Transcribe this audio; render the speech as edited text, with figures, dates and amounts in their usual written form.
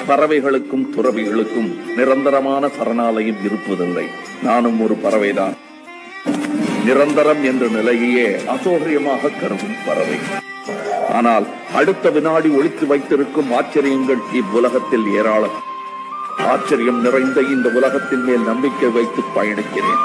பறவைகளுக்கும் துறவிகளுக்கும் நிரந்தரமான சரணாலயம் இருப்பதில்லை. நானும் ஒரு பறவைதான். நிரந்தரம் என்ற நிலையே அசௌகரியமாக கருதும் பறவை. ஆனால் அடுத்த வினாடி ஒளித்து வைத்திருக்கும் ஆச்சரியங்கள் இவ்வுலகத்தில் ஏராளம். ஆச்சரியம் நிறைந்த இந்த உலகத்தின் மேல் நம்பிக்கை வைத்து பயணிக்கிறேன்.